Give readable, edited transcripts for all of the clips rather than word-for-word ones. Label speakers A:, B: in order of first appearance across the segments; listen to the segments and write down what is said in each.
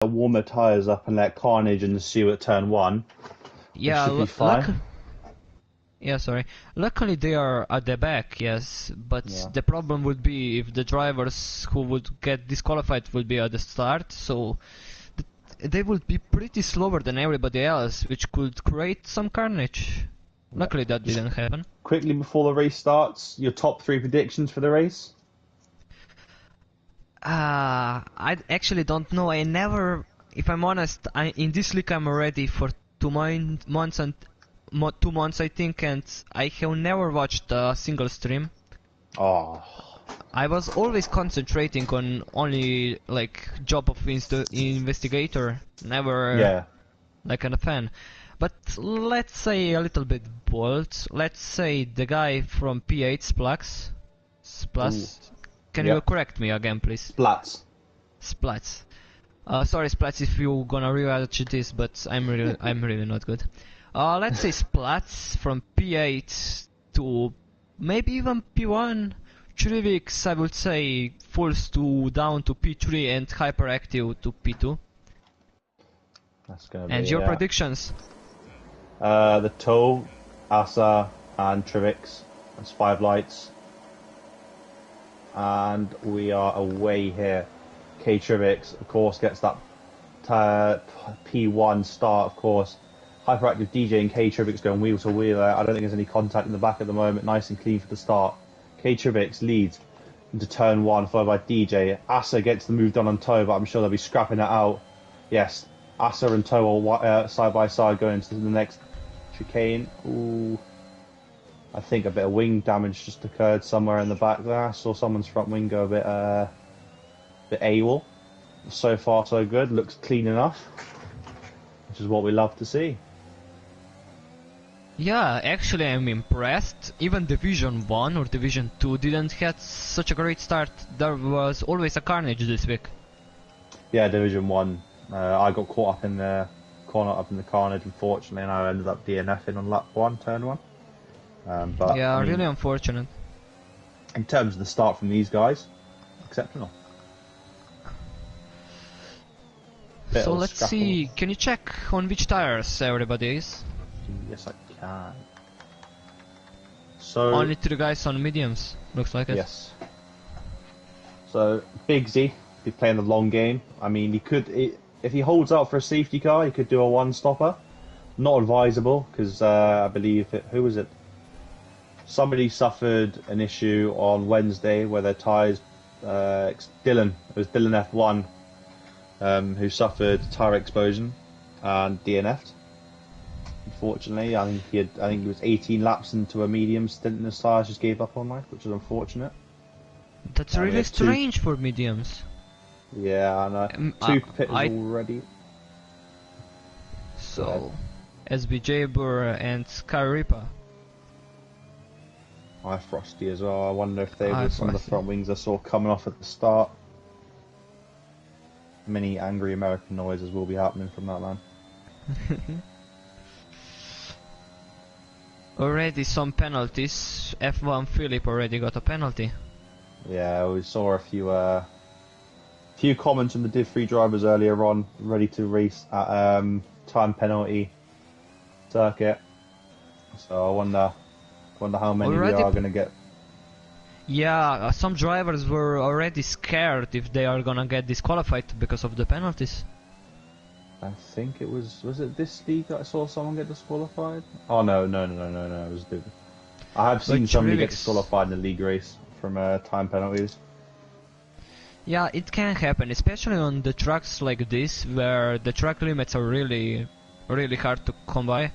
A: warm their tyres up and let carnage ensue at turn 1, it
B: Yeah,
A: should be fine.
B: yeah, sorry. Luckily they are at the back, yes, but
A: Yeah.
B: the problem would be if the drivers who would get disqualified would be at the start, so they would be pretty slower than everybody else, which could create some carnage.
A: Yeah.
B: Luckily that
A: Just
B: didn't happen.
A: quickly before the race starts, your top 3 predictions for the race?
B: I actually don't know. I never, if I'm honest, in this league I'm already for 2 months and 2 months I think, and I have never watched a single stream.
A: Oh.
B: I was always concentrating on only like job of investigator, never
A: Yeah.
B: like a fan. But let's say a little bit bold. Let's say the guy from P8 Splats. Splats. Can you
A: Yep.
B: correct me again, please?
A: Splats.
B: Splats. Sorry, Splats, if you're gonna rewatch this, but I'm really not good. Let's say Splats from P8 to maybe even P1. Trivix, I would say, falls down to P3 and Hyperactive to P2.
A: That's gonna
B: And
A: be
B: your predictions?
A: the Toe, Asa, and Trivix. That's 5 lights. And we are away here. K Trivix, of course, gets that P1 start, of course. Hyperactive DJ and K Trivix going wheel to wheel there. I don't think there's any contact in the back at the moment. Nice and clean for the start. K Trivix leads into turn 1, followed by DJ. Asa gets the move done on Toe, but I'm sure they'll be scrapping that out. Yes, Asa and Toe are side by side going into the next chicane. Ooh. I think a bit of wing damage just occurred somewhere in the back there. I saw someone's front wing go a bit AWOL. So far so good, looks clean enough, which is what we love to see.
B: Yeah, actually I'm impressed. Even Division 1 or Division 2 didn't have such a great start. There was always a carnage this week.
A: Yeah, Division 1. I got caught up in the carnage, unfortunately, and I ended up DNFing on lap 1, turn 1. But
B: yeah,
A: I mean,
B: really unfortunate.
A: in terms of the start from these guys, exceptional.
B: So let's see, can you check on which tires everybody is?
A: Yes, I can. So
B: Only 3 guys on mediums, looks like it.
A: yes. So Bigsy, he's playing the long game. I mean, if he holds out for a safety car, he could do a one-stopper. Not advisable because I believe who was it? Somebody suffered an issue on Wednesday where their tyres. Dylan. It was Dylan F1 who suffered tyre explosion and DNF'd. Unfortunately, I think he was 18 laps into a medium stint and his tyres just gave up on life, which is unfortunate.
B: That's really strange for mediums.
A: Yeah, I know. 2 pits already.
B: So, SBJ Burr and Sky Reaper.
A: Frosty as well. I wonder if they were some of the
B: Frosty.
A: front wings I saw coming off at the start. Many angry American noises will be happening from that man.
B: Already some penalties. F1 Philip already got a penalty.
A: Yeah, we saw a few comments from the Div 3 drivers earlier on, ready to race at time penalty circuit. So I wonder how many we are going to get.
B: Yeah, some drivers were already scared if they are gonna get disqualified because of the penalties.
A: I think it was it this league that I saw someone get disqualified? Oh no, it was different. I have seen somebody get disqualified in the league race from time penalties.
B: Yeah, it can happen, especially on the tracks like this, where the track limits are really hard to come by.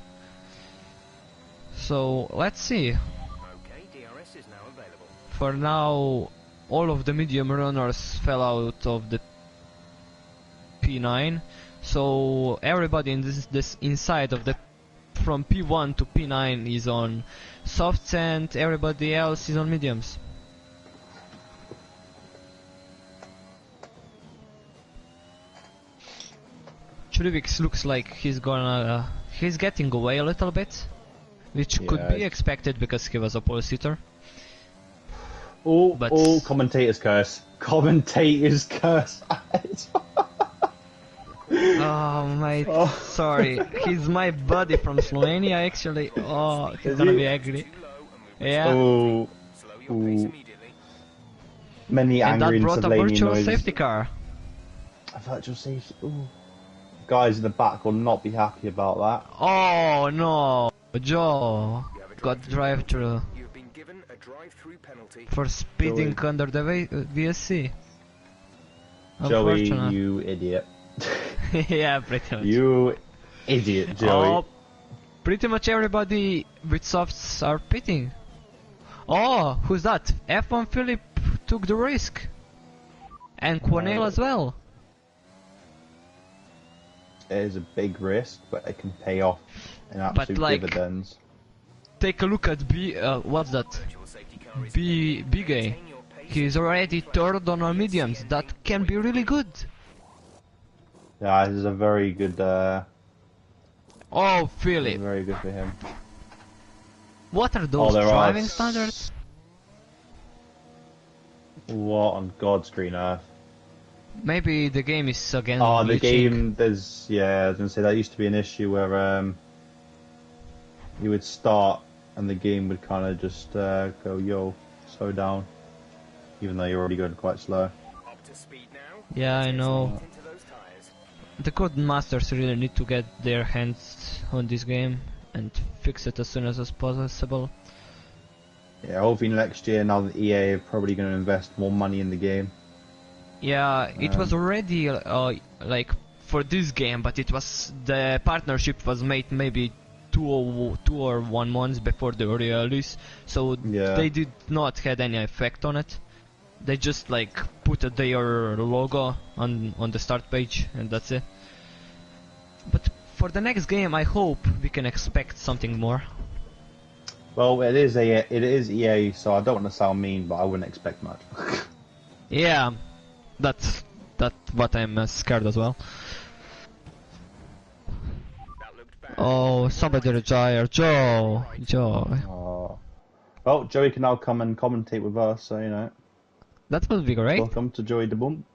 B: So, let's see.
C: Okay, DRS is now available.
B: For now, all of the medium runners fell out of the P9, so everybody in this inside of the from P1 to P9 is on softs and everybody else is on mediums. Churivix looks like he's getting away a little bit, which could be expected because he was a pole sitter.
A: All commentators curse. Commentators curse.
B: Oh, mate,
A: Oh.
B: sorry. He's my buddy from Slovenia, actually. Oh, he's
A: Is
B: gonna
A: he?
B: be angry.
C: Too low and move
B: Yeah,
A: Oh,
C: slow your pace
A: ooh.
C: immediately.
A: Many
B: and
A: angry
B: that
A: and
B: brought a
A: Slovenian
B: virtual
A: noises.
B: safety car.
A: A virtual safety. Ooh. Guys in the back will not be happy about that.
B: Oh no, Joe
C: You have a
B: got drive-through
C: You've been given a drive-through penalty.
B: for speeding
A: Joey.
B: under the VSC.
A: Joey,
B: Unfortunate.
A: you idiot.
B: Yeah, pretty much.
A: You idiot, Joey.
B: Oh, pretty much everybody with softs are pitting. Oh, who's that? F1 Philip took the risk. And Quanel as well.
A: It is a big risk, but it can pay off in absolute
B: like,
A: dividends.
B: Take a look at what's that?
C: Virtual safety car is
B: Big A.
C: maintain your pace.
B: He's already third on our mediums. That can be really good.
A: Yeah, this is a very good,
B: Oh, Philip.
A: very good for him.
B: What are those
A: there are
B: driving standards?
A: What on God's green earth?
B: Maybe the game is again
A: Oh, the
B: glitching.
A: game, there's, yeah, I was going to say, that used to be an issue where, you would start and the game would kind of just, go, yo, slow down. Even though you're already going quite slow.
C: Up to speed now.
B: Yeah, I know.
C: Into those tires.
B: The Codemasters really need to get their hands on this game and fix it as soon as possible.
A: Yeah, hopefully next year, now that EA are probably going to invest more money in the game.
B: Yeah, it was already like for this game, but it was the partnership was made maybe two or 1 month before the release, so
A: Yeah.
B: they did not had any effect on it. They just like put their logo on the start page and that's it. But for the next game, I hope we can expect something more.
A: Well, it is EA, so I don't want to sound mean, but I wouldn't expect much.
B: Yeah, that's what I'm scared as well.
C: That looked bad.
B: Oh, somebody retire, Joe.
A: Oh. Well, Joey can now come and commentate with us, so you know.
B: That will be great.
A: Welcome to Joey the Bump.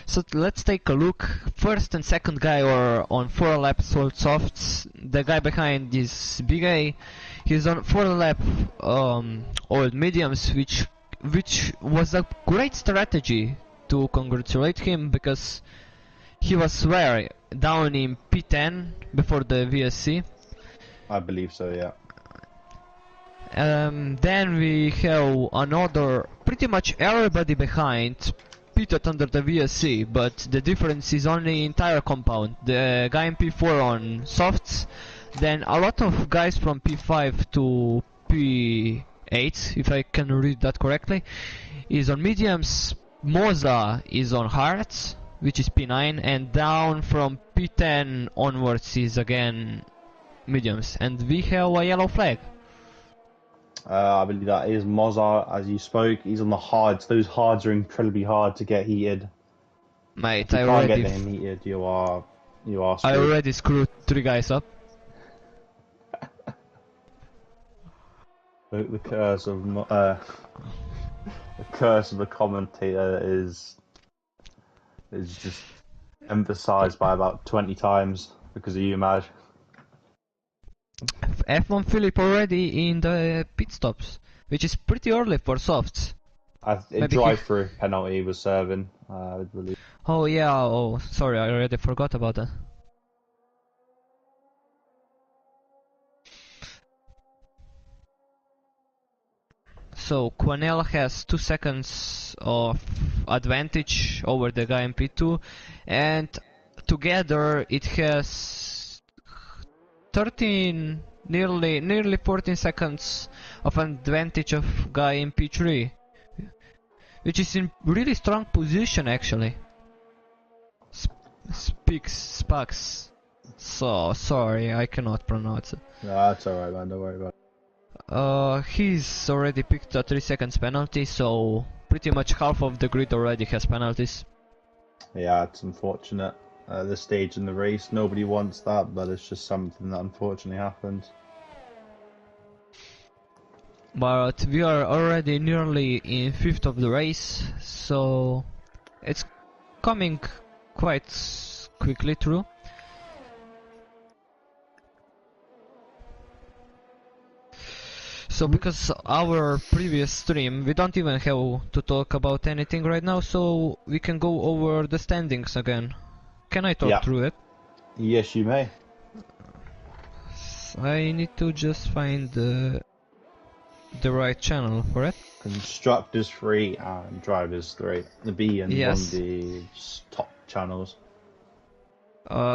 B: So let's take a look. First and second guy are on 4 laps old softs. The guy behind is Big A. He's on 4 lap old mediums, which was a great strategy to congratulate him because he was where down in P10 before the VSC.
A: I believe so, yeah.
B: Then we have another, pretty much everybody behind pitted under the VSC, but the difference is only in tire compound. The guy in P4 on softs, then a lot of guys from P5 to P8, if I can read that correctly, is on mediums. Moza is on hards, which is P9, and down from P10 onwards is again mediums, and we have a yellow flag.
A: I believe that is Mozart, as you spoke. He's on the hards. Those hards are incredibly hard to get heated.
B: Mate,
A: If you can't get them heated, you are screwed.
B: I already screwed 3 guys up.
A: The curse of the curse of the commentator is just emphasised by about 20 times because of you, Maj.
B: F1 Philip already in the pit stops, which is pretty early for softs.
A: A
B: Maybe
A: drive-through penalty was serving, I believe.
B: Oh yeah, oh sorry, I already forgot about that. So Quanel has 2 seconds of advantage over the guy in P2, and together it has 13, nearly 14 seconds of advantage of guy in P3, which is in really strong position actually. Spax. So sorry, I cannot pronounce it.
A: No, that's alright, man. Don't worry about it.
B: He's already picked a 3 seconds penalty, so pretty much half of the grid already has penalties.
A: Yeah, it's unfortunate. At this stage in the race, nobody wants that, but it's just something that unfortunately happens.
B: But we are already nearly in 5th of the race, so it's coming quite quickly through. So because our previous stream, we don't even have to talk about anything right now, so we can go over the standings again. Can I talk
A: Yeah.
B: through it?
A: Yes, you may.
B: I need to just find the right channel for it.
A: Constructors 3 and Drivers 3. The B and
B: Yes.
A: 1B's top channels.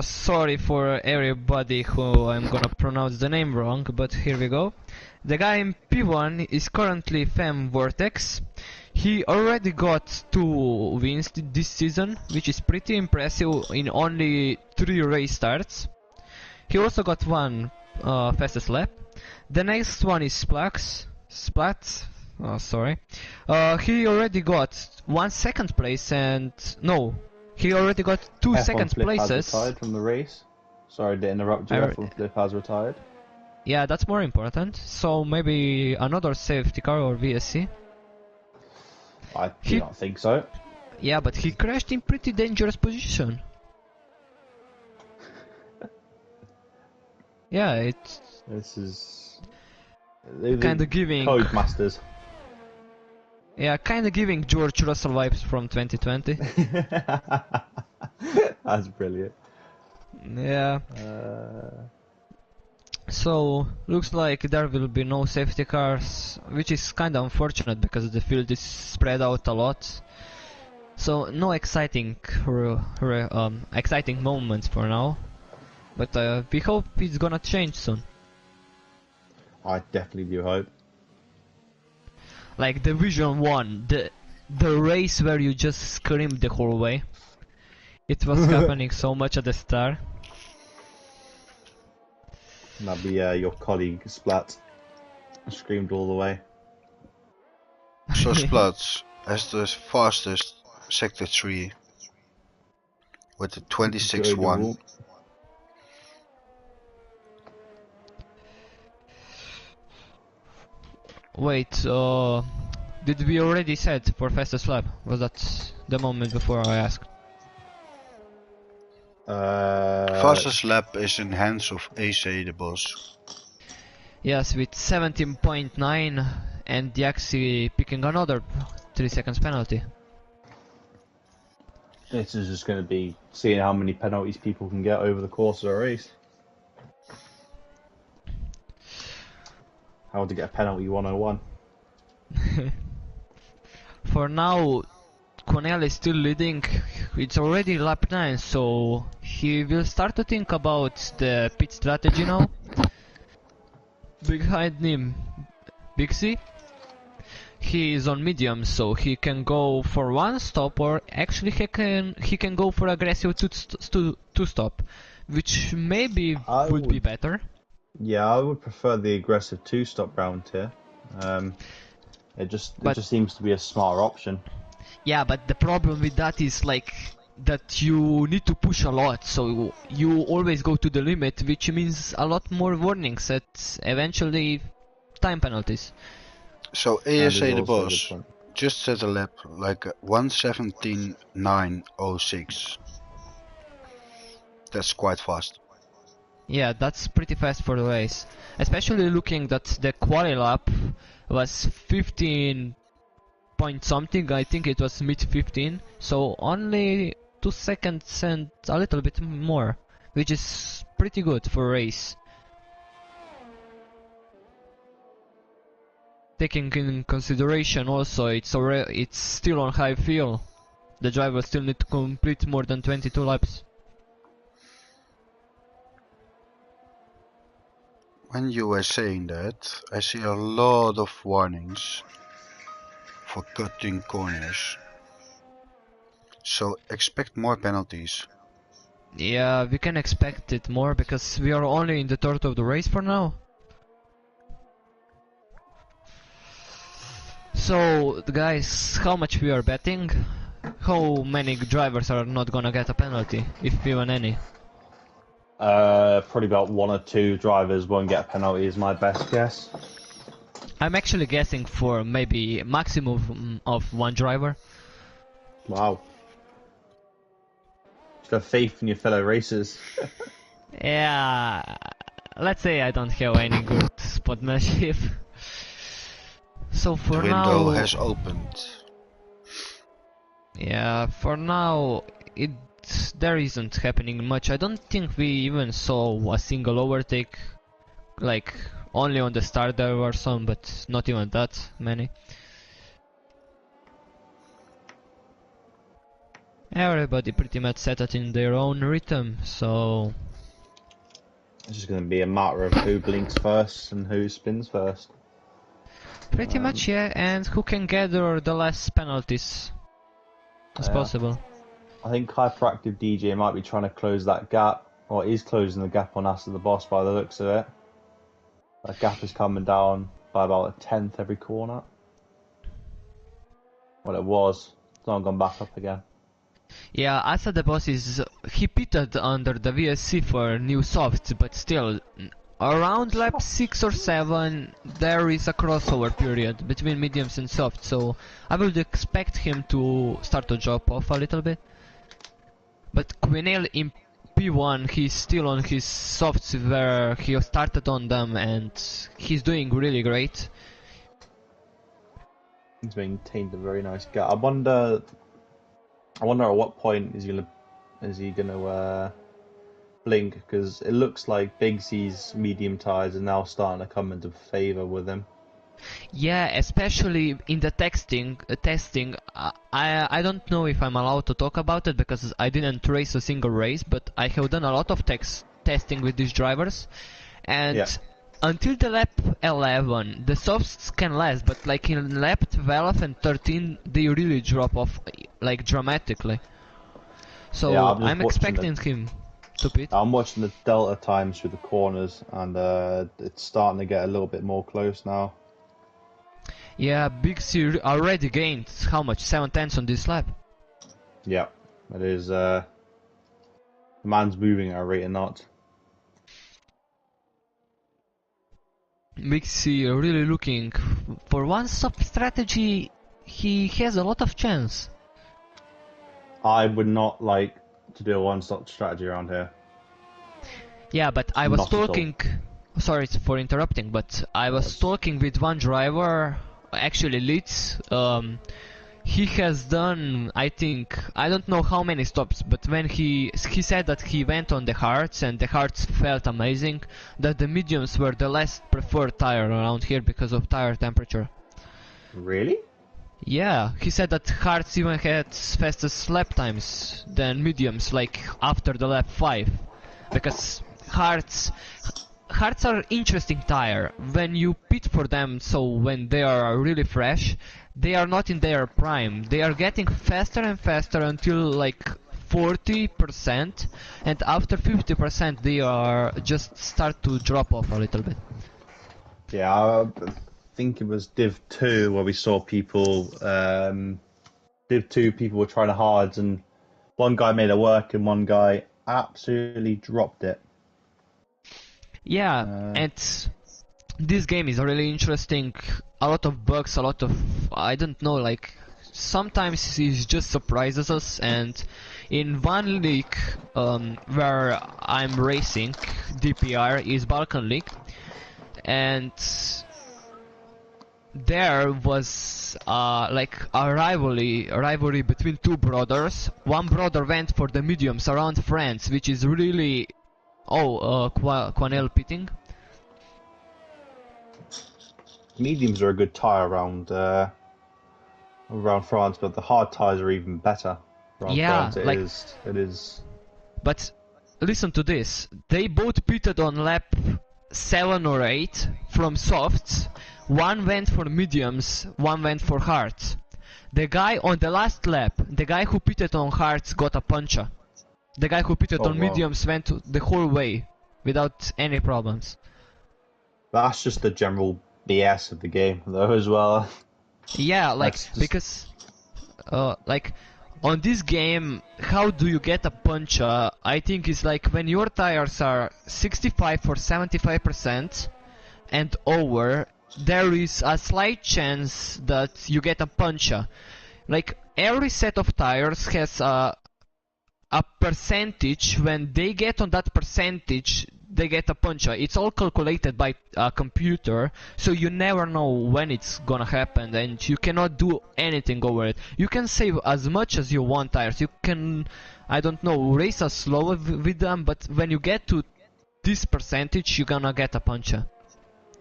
B: Sorry for everybody who I'm gonna pronounce the name wrong, but here we go. The guy in P1 is currently Fem Vortex. He already got 2 wins this season, which is pretty impressive in only 3 race starts. He also got 1 fastest lap. The next one is Splats. Oh, sorry. He already got 1 second place and no. He already got 2
A: F1
B: second
A: Flip has
B: places.
A: retired from the race. Sorry to interrupt you. F1 Flip has retired.
B: Yeah, that's more important. So maybe another safety car or VSC.
A: I do not think so.
B: Yeah, but he crashed in pretty dangerous position. Yeah, it's
A: This is
B: kinda giving.
A: Codemasters.
B: Yeah, kinda giving George Russell vibes from 2020.
A: That's brilliant.
B: Yeah. So looks like there will be no safety cars, which is kinda unfortunate because the field is spread out a lot. So no exciting, exciting moments for now. But we hope it's gonna change soon.
A: I definitely do hope.
B: Like Division 1, the race where you just screamed the whole way. It was happening so much at the start.
A: That'd be your colleague Splat. Screamed all the way.
D: So Splats has the fastest Sector 3 with the 26.1.
B: Wait, did we already set for fastest lap? Was that the moment before I asked?
D: Fastest lap is in hands of AC the boss.
B: Yes, with 17.9 and Yaxi picking another 3 seconds penalty.
A: This is just going to be seeing how many penalties people can get over the course of a race. How to get a penalty 101.
B: For now, Cornell is still leading. It's already lap 9, so he will start to think about the pit strategy now. Behind him, Big C. He is on medium, so he can go for 1 stop, or actually he can go for aggressive 2 stop, which maybe would be better.
A: Yeah, I would prefer the aggressive 2-stop round here. It just seems to be a smarter option.
B: Yeah, but the problem with that is like that you need to push a lot, so you always go to the limit, which means a lot more warnings and eventually time penalties.
D: So
A: That is
D: ASA the
A: also a good
D: boss
A: point.
D: just set a lap like 1:17.906. That's quite fast.
B: Yeah, that's pretty fast for the race. Especially looking that the quali lap was 15 point something, I think it was mid 15, so only 2 seconds and a little bit more, which is pretty good for a race. Taking in consideration also it's still on high fuel. The driver still need to complete more than 22 laps.
D: When you were saying that, I see a lot of warnings for cutting corners. So expect more penalties.
B: Yeah, we can expect it more because we are only in the third of the race for now. So, guys, how much we are betting? How many drivers are not gonna get a penalty, if even any?
A: Probably about 1 or 2 drivers won't get a penalty is my best guess.
B: I'm actually guessing for maybe maximum of 1 driver.
A: Wow. to have faith in your fellow racers.
B: Yeah, let's say I don't have any good sportsmanship. So
D: The
B: for
D: window
B: now,
D: has opened.
B: yeah, for now there isn't happening much. I don't think we even saw a single overtake, like only on the start there were some, but not even that many. Everybody pretty much set it in their own rhythm, so
A: It's just going to be a matter of who blinks first and who spins first.
B: pretty much, yeah, and who can gather the less penalties as possible.
A: I think Hyperactive DJ might be trying to close that gap, or is closing the gap on us as the boss by the looks of it. That gap is coming down by about a tenth every corner. Well, it was. It's not gone back up again.
B: Yeah, Asa the boss he pitted under the VSC for new softs, but still, around lap 6 or 7 there is a crossover period between mediums and softs, so I would expect him to start to drop off a little bit. But Quinel in P1, he's still on his softs where he started on them, and he's doing really great.
A: He's maintained a very nice gap. I wonder at what point is he gonna blink, because it looks like Big C's medium tires are now starting to come into favour with him.
B: Yeah, especially in the testing. I don't know if I'm allowed to talk about it because I didn't race a single race, but I have done a lot of testing with these drivers, and until the lap 11, the softs can last, but like in lap 12 and 13, they really drop off like dramatically. So
A: Yeah,
B: I'm expecting him to pit.
A: I'm watching the delta times through the corners, and it's starting to get a little bit more close now.
B: Yeah, Big C already gained how much? 7/10 on this lap.
A: Yeah, it is. The man's moving at a rate of knots.
B: Big C really looking for one stop strategy. He has a lot of chance.
A: I would not like to do a one-stop strategy around here.
B: Yeah, but I was
A: Not at all.
B: talking. Sorry for interrupting, but I was talking with one driver, actually Leeds. He has done, I think, I don't know how many stops, but when he said that he went on the hards and the hards felt amazing, that the mediums were the less preferred tire around here because of tire temperature.
A: Really?
B: Yeah, he said that hards even had fastest lap times than mediums, like after the lap 5, because hards are interesting tire. When you pit for them, so when they are really fresh, they are not in their prime. They are getting faster and faster until like 40%, and after 50% they are just start to drop off a little bit.
A: Yeah, I think it was Div 2 where we saw people. Div 2 people were trying to hards, and one guy made it work, and one guy absolutely dropped it.
B: Yeah, and this game is really interesting. A lot of bugs, a lot of, I don't know, like sometimes it just surprises us. And in one league where I'm racing, DPR is Balkan League, and there was like a rivalry between two brothers. One brother went for the mediums around France, which is really Quanel pitting.
A: Mediums are a good tire around France, but the hard tires are even better. Around
B: Yeah,
A: France, it is.
B: But listen to this. They both pitted on lap 7 or 8 from softs. One went for mediums, one went for hards. The guy on the last lap, the guy who pitted on hards got a puncher. The guy who pitted on mediums went the whole way without any problems.
A: That's just the general BS of the game, though, as well.
B: Yeah, like
A: Just...
B: because like on this game, how do you get a puncher? I think it's like when your tires are 65 or 75% and over, there is a slight chance that you get a puncher. Like every set of tires has a a percentage. When they get on that percentage, they get a puncher. It's all calculated by a computer, so you never know when it's gonna happen, and you cannot do anything over it. You can save as much as you want tires. You can, I don't know, race as slow with them, but when you get to this percentage, you're gonna get a puncher.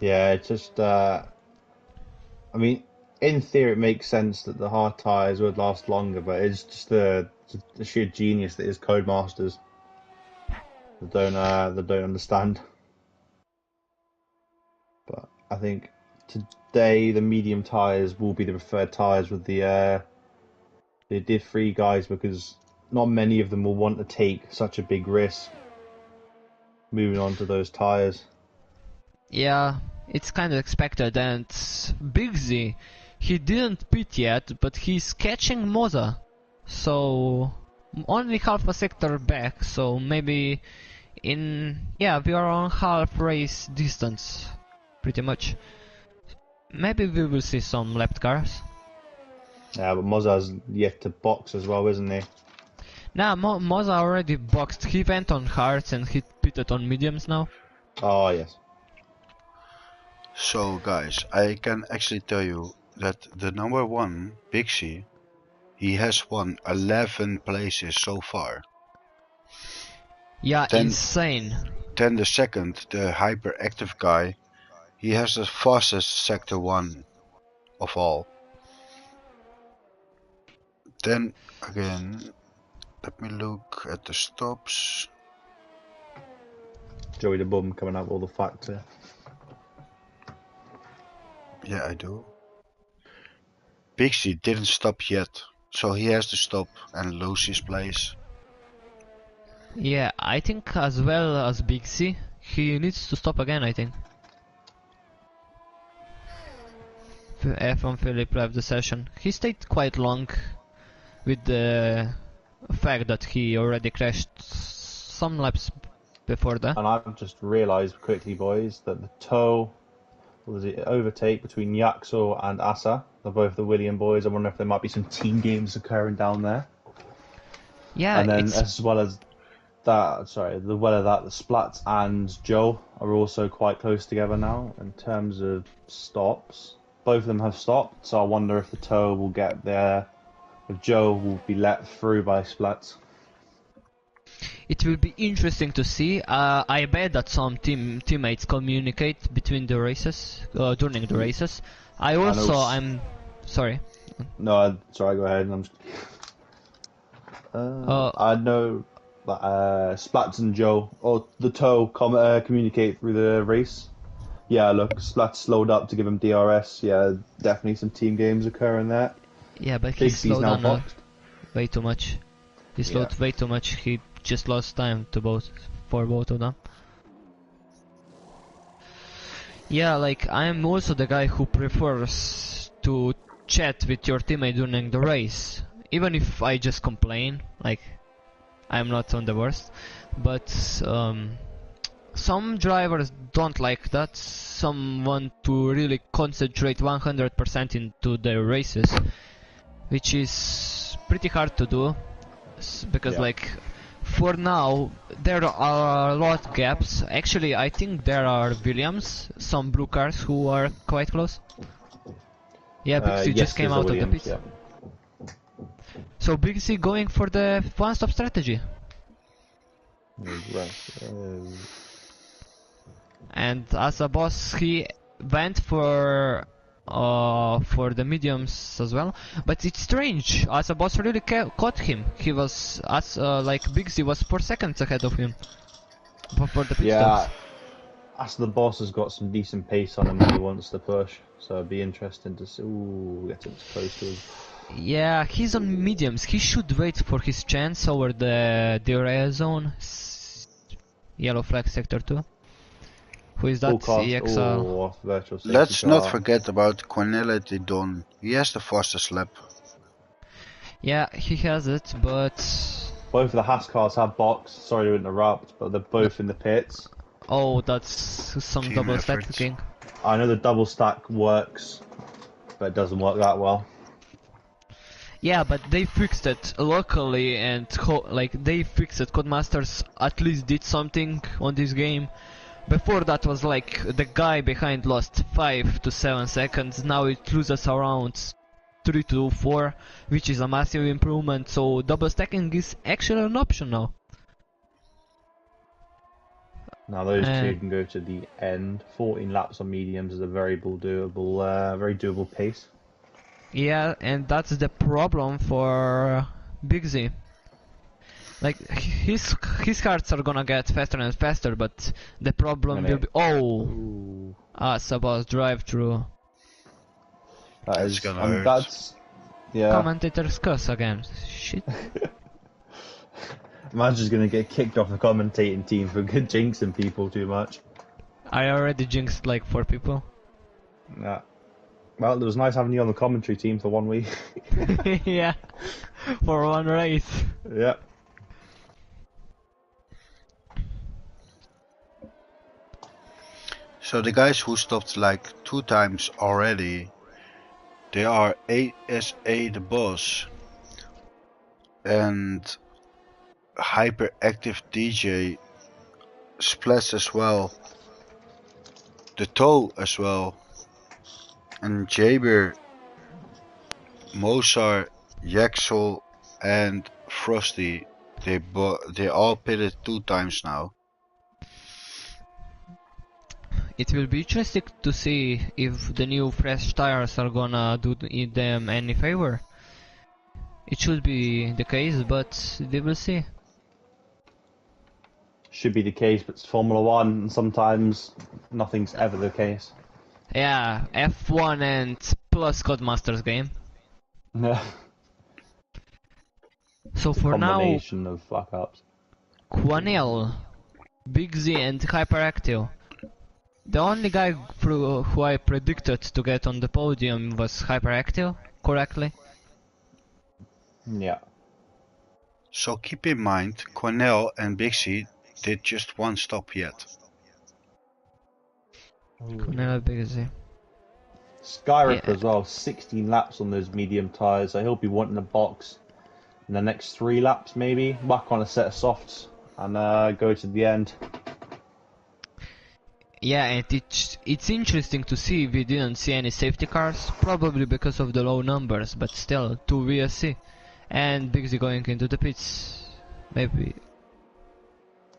A: Yeah, it's just. I mean, in theory, it makes sense that the hard tires would last longer, but it's just the sheer genius that is Codemasters that don't understand. But I think today the medium tires will be the preferred tires with the diff free guys, because not many of them will want to take such a big risk moving on to those tires.
B: Yeah, it's kind of expected, and Big Z, he didn't pit yet, but he's catching Moza, so only half a sector back, so maybe we are on half race distance, pretty much. Maybe we will see some left cars.
A: Yeah, but Moza's yet to box as well, isn't he?
B: Nah, Moza already boxed. He went on hards and he pitted on mediums now.
A: Oh, yes.
D: So guys, I can actually tell you that the number 1, Pixie, he has won 11 places so far.
B: Yeah, insane.
D: Then the second, the hyperactive guy, he has the fastest sector 1 of all. Then again, let me look at the stops.
A: Joey the Bum coming out with all the facts here.
D: Yeah, I do. Pixie didn't stop yet, so he has to stop and lose his place.
B: Yeah, I think as well as Big C, he needs to stop again, I think. From Philip left the session. He stayed quite long with the fact that he already crashed some laps before that.
A: And I've just realised quickly, boys, that the overtake between Yaxor and Asa, they're both the William boys. I wonder if there might be some team games occurring down there.
B: Yeah,
A: and then as well as that, the Splats and Joe are also quite close together now in terms of stops. Both of them have stopped, so I wonder if the tow will get there. If Joe will be let through by Splats.
B: It will be interesting to see. I bet that some teammates communicate between the races, during the races. I'm sorry.
A: No, sorry. Go ahead. I know that Splats and Joe, or the tow, communicate through the race. Yeah, look, Splats slowed up to give him DRS. Yeah, definitely some team games occurring there.
B: Yeah, but he slowed down way too much. He slowed way too much. He just lost time for both of them. Yeah, like I'm also the guy who prefers to chat with your teammate during the race, even if I just complain. Like I'm not on the worst, but some drivers don't like that. Some want to really concentrate 100% into their races, which is pretty hard to do, because like for now there are a lot of gaps. Actually, I think there are Williams, some blue cars who are quite close. Yeah, Big C just came out of the pits.
A: Yeah.
B: So Big C going for the one-stop strategy. And as a boss, he went for the mediums as well. But it's strange, as a boss really caught him. He was like Big Z was 4 seconds ahead of him for the pit stops.
A: As the boss has got some decent pace on him when he wants to push, so it'd be interesting to see. Ooh, get him close to him.
B: Yeah, he's on mediums. He should wait for his chance over the area zone. Yellow flag sector 2. Who is that? EXL.
D: Let's not forget about Cornelity Don. He has the fastest lap.
B: Yeah, he has it, but
A: both of the Haas cars have boxed. Sorry to interrupt, but they're both in the pits.
B: Oh, that's some
D: Team
B: double
D: effort.
B: stacking.
A: I know the double stack works, but it doesn't work that well.
B: Yeah, but they fixed it locally, and like they fixed it. Codemasters at least did something on this game. Before that was like the guy behind lost 5 to 7 seconds. Now it loses around 3 to 4, which is a massive improvement. So double stacking is actually an option now.
A: Now those two can go to the end. 14 laps on mediums is a very doable pace.
B: Yeah, and that's the problem for Big Z. Like his cards are gonna get faster and faster, but the problem will be Sabah's drive-through.
D: That's gonna hurt.
A: That's
B: Commentators cuss again. Shit.
A: Man's just gonna get kicked off the commentating team for jinxing people too much.
B: I already jinxed like 4 people.
A: Yeah. Well, it was nice having you on the commentary team for 1 week.
B: Yeah, for one race.
A: Yeah.
D: So the guys who stopped like 2 times already, they are ASA the boss and Hyperactive DJ, Splash as well, the Toe as well, and Jaber, Mozart, Yaxel and Frosty. They all pitted 2 times now.
B: It will be interesting to see if the new fresh tires are gonna do them any favor. It should be the case, but they will see.
A: Should be the case, but it's Formula 1, and sometimes nothing's ever the case.
B: Yeah, F1 and plus Codemasters game.
A: Yeah.
B: So for now,
A: combination of fuck-ups.
B: Quanel, Big Z and Hyperactive. The only guy who I predicted to get on the podium was Hyperactive, correctly?
A: Yeah.
D: So keep in mind, Cornell and Bixie did just 1 stop yet.
B: Quanel, Big Z.
A: Skyrip as well, 16 laps on those medium tyres, so he'll be wanting a box in the next 3 laps maybe, whack on a set of softs and go to the end.
B: Yeah, and it's interesting to see we didn't see any safety cars, probably because of the low numbers, but still, 2 VSC. And Big Z going into the pits, maybe.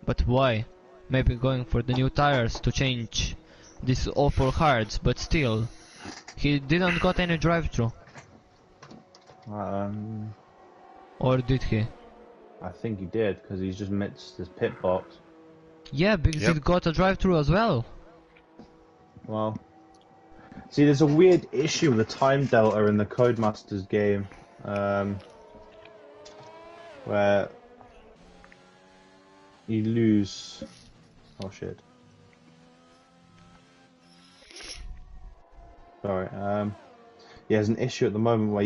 B: But why? Maybe going for the new tires to change these awful hards, but still, he didn't got any drive-through. Or did he?
A: I think he did, because he's just missed his pit box.
B: Yeah, Big Z got a drive-through as well.
A: Well, see, there's a weird issue with the time delta in the Codemasters game, where you lose. Oh shit! Sorry. Yeah, there's an issue at the moment where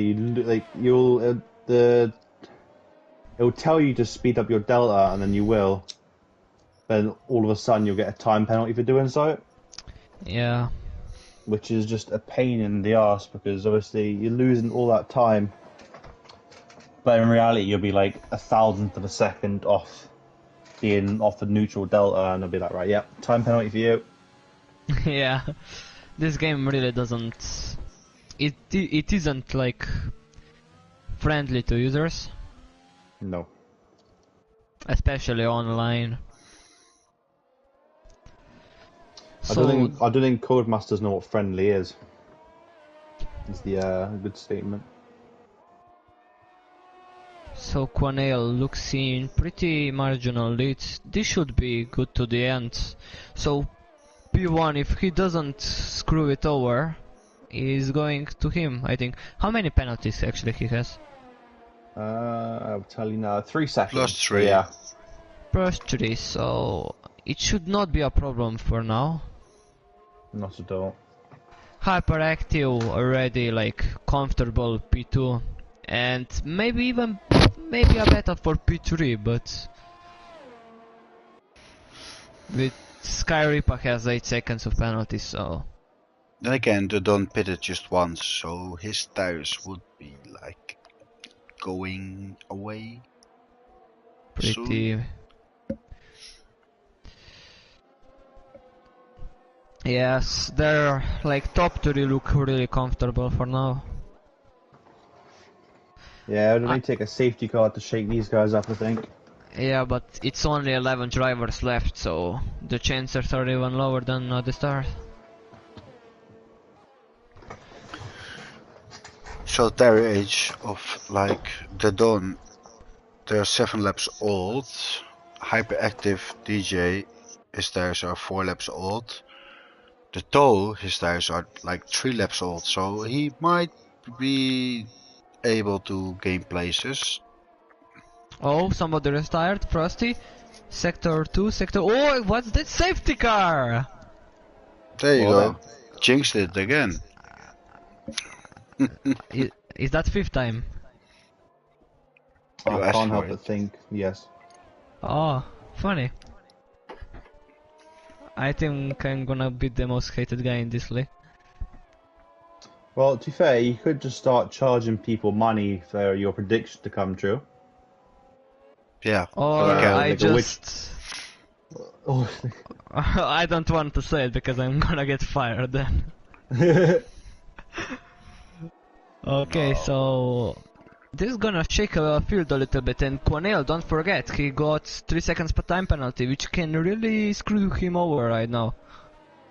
A: it'll tell you to speed up your delta, and then you will. Then all of a sudden you'll get a time penalty for doing so.
B: Yeah.
A: Which is just a pain in the ass, because obviously you're losing all that time, but in reality you'll be like 1,000th of a second off being off the neutral delta, and they'll be like, right, yep, time penalty for you.
B: Yeah. This game really doesn't... It isn't like friendly to users.
A: No.
B: Especially online.
A: I don't think Codemasters know what friendly is. Is the good statement.
B: So Quanel looks in pretty marginal lead. This should be good to the end. So P1, if he doesn't screw it over, is going to him, I think. How many penalties actually he has?
A: I'll tell you now. 3 seconds.
D: +3.
A: Yeah.
B: +3, so it should not be a problem for now.
A: Not at all.
B: Hyperactive already like comfortable P2, and maybe a battle for P3, but with Skyripa has 8 seconds of penalty, so
D: Then again, they don't pit it just once, so his tires would be like going away
B: Pretty.
D: soon.
B: Yes, their like top three look really comfortable for now.
A: Yeah, it would only take a safety car to shake these guys up, I think.
B: Yeah, but it's only 11 drivers left, so the chances are even lower than the start.
D: So their age of like the Dawn, they're 7 laps old. Hyperactive DJ, his tires are 4 laps old. The Toe, his tires are like 3 laps old, so he might be able to gain places.
B: Oh, somebody retired, Frosty. Sector 2, sector... Oh, what's that safety car?
D: There you
A: Well
D: go. Jinxed it again.
B: Is that 5th time?
D: You
A: I
D: asked
A: can't
D: for
A: help
D: it.
A: but think, yes.
B: Oh, funny. I think I'm gonna be the most hated guy in this league.
A: Well, to be fair, you could just start charging people money for your prediction to come true.
D: Yeah,
B: Or
D: you can.
B: I
A: like a
B: just...
A: Oh.
B: I don't want to say it because I'm gonna get fired then. Okay,
D: No.
B: so... This is gonna shake the field a little bit, and Quanel, don't forget, he got 3 seconds per time penalty, which can really screw him over right now.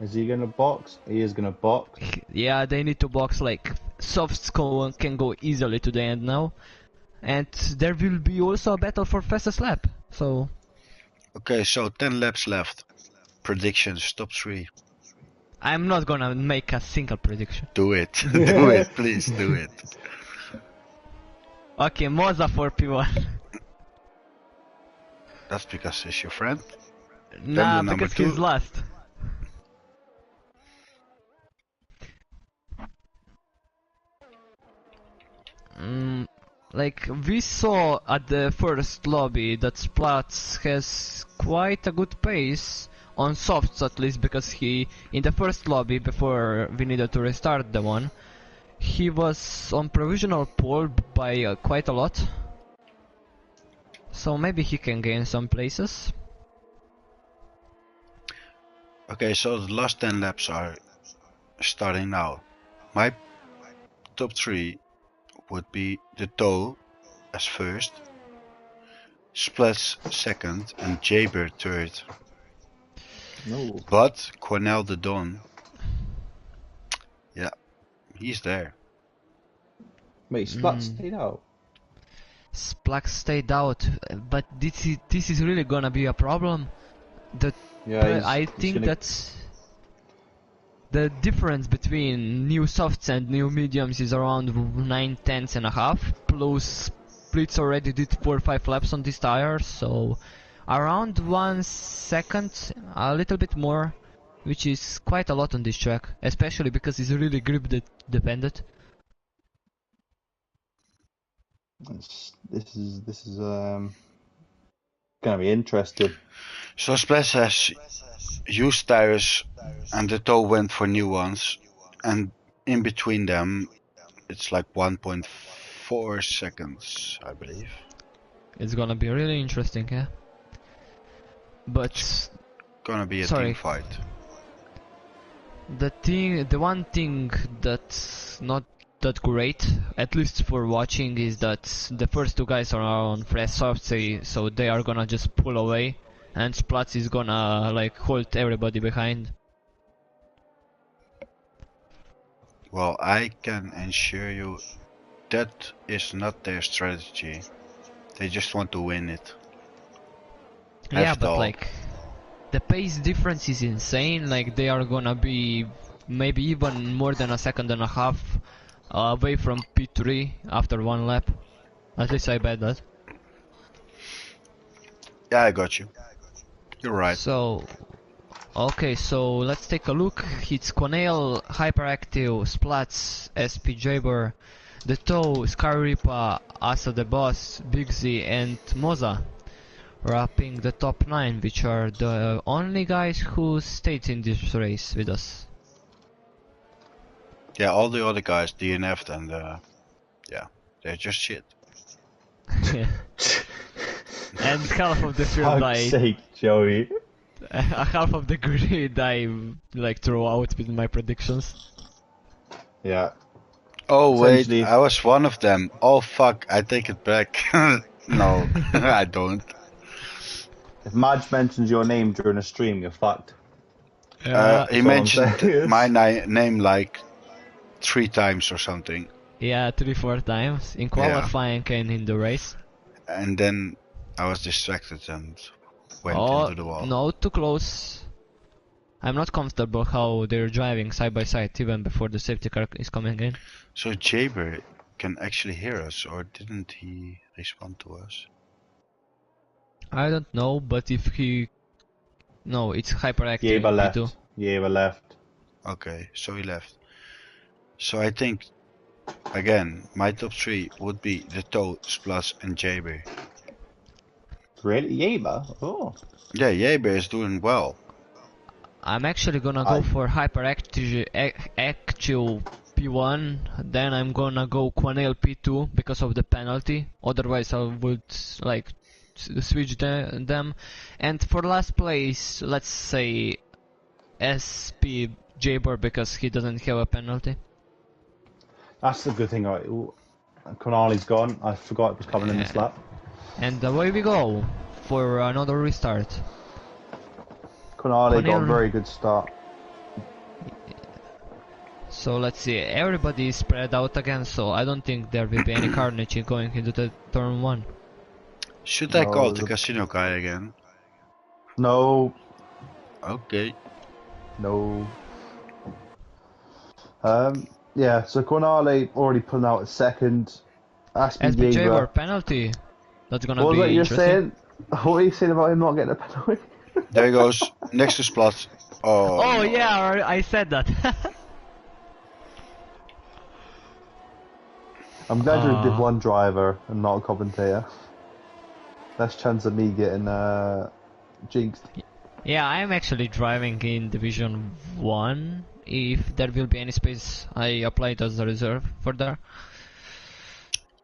A: Is he gonna box? He is gonna box.
B: Yeah, they need to box, like, softs can go easily to the end now. And there will be also a battle for fastest lap, so...
D: Okay, so 10 laps left. Predictions, top 3.
B: I'm not gonna make a single prediction.
D: Do it. Do it, please do it.
B: Okay, Moza for P1.
D: That's because he's your friend.
B: Nah,
D: number
B: because he's
D: 2.
B: last. Like, we saw at the first lobby that Splats has quite a good pace, on softs at least, because he, in the first lobby, before we needed to restart the one, he was on provisional pole by quite a lot. So maybe he can gain some places.
D: Okay, so the last 10 laps are starting now. My top 3 would be the Toe as first, Splats second, and Jaber third.
A: No.
D: But Cornell the Don, yeah, he's there.
A: Wait, Splat stayed out.
B: Splax stayed out, but this is really gonna be a problem.
A: Yeah,
B: I
A: he's
B: think
A: gonna...
B: that's the difference between new softs and new mediums is around 9/10.5. Plus, Splits already did 4 or 5 laps on these tires, so around 1 second, a little bit more, which is quite a lot on this track, especially because it's really grip dependent.
A: This is gonna be interesting.
D: So Splats has used tires and the Toe went for new ones, and in between them it's like 1.4 seconds, I believe.
B: It's gonna be really interesting, yeah. But
D: Gonna be a
B: sorry.
D: team fight.
B: The one thing that's not that great, at least for watching, is that the first 2 guys are on fresh softs, so they are gonna just pull away, and Splats is gonna like hold everybody behind.
D: Well, I can assure you that is not their strategy. They just want to win it.
B: Yeah,
D: After
B: but
D: all.
B: like the pace difference is insane. Like they are gonna be maybe even more than a second and a half away from P3 after 1 lap. At least I bet that.
D: Yeah, I got you. You're right.
B: So, okay, so let's take a look. It's Quanail, Hyperactive, Splats, SP Jaber, The Toe, Skyripa, Asa the Boss, Big Z, and Moza, wrapping the top 9, which are the only guys who stayed in this race with us.
D: Yeah, all the other guys DNF'd and yeah, they're just shit.
B: And half of the field
A: Fuck's
B: I
A: sake, Joey.
B: half of the grid I like throw out with my predictions.
A: Yeah.
D: Oh wait,
A: Essentially-
D: I was one of them. Oh fuck, I take it back. No, I don't.
A: If Madge mentions your name during a stream, you're fucked.
D: He
A: That's all I'm
D: mentioned
A: saying.
D: my name like 3 times or something,
B: Yeah, 3-4 times in qualifying and in the race.
D: and then I was distracted and went
B: Oh,
D: into the wall.
B: no, too close. I'm not comfortable how they're driving side by side even before the safety car is coming in.
D: So Jaber can actually hear us, or didn't he respond to us?
B: I don't know, but if he... No, it's hyperactive.
A: Yeaber left.
B: P2.
A: Yeaber left.
D: Okay, so he left. So I think, again, my top 3 would be the Toad, Splats and Jaber.
A: Really? Yeaber? Oh.
D: Yeah, Jaber is doing well.
B: I'm actually gonna go for hyperactive actual P1, then I'm gonna go Quanel P2 because of the penalty. Otherwise I would like switch them. And for last place, let's say SP Jaber because he doesn't have a penalty.
A: That's the good thing. Right? Konali's gone. I forgot it was coming in this lap.
B: And away we go for another restart.
A: Konali got a
B: Konali-
A: very good start.
B: So let's see, everybody is spread out again, so I don't think there will be any carnage going into the turn 1.
D: Should I
A: No,
D: call the
A: the-
D: casino guy again?
A: No.
D: Okay.
A: No. Yeah, so Konali already pulling out at second. Aspen
B: SBJ
A: Yeaber.
B: or penalty? That's gonna
A: What
B: be
A: was that you're
B: interesting.
A: saying? What are you saying about him not getting a penalty?
D: There he goes, next to Splat. Oh,
B: Oh
D: no.
B: yeah, I said that.
A: I'm glad you did
B: Ah.
A: one driver and not a commentator. Less chance of me getting jinxed.
B: Yeah, I'm actually driving in Division 1. If there will be any space, I applied as a reserve for there.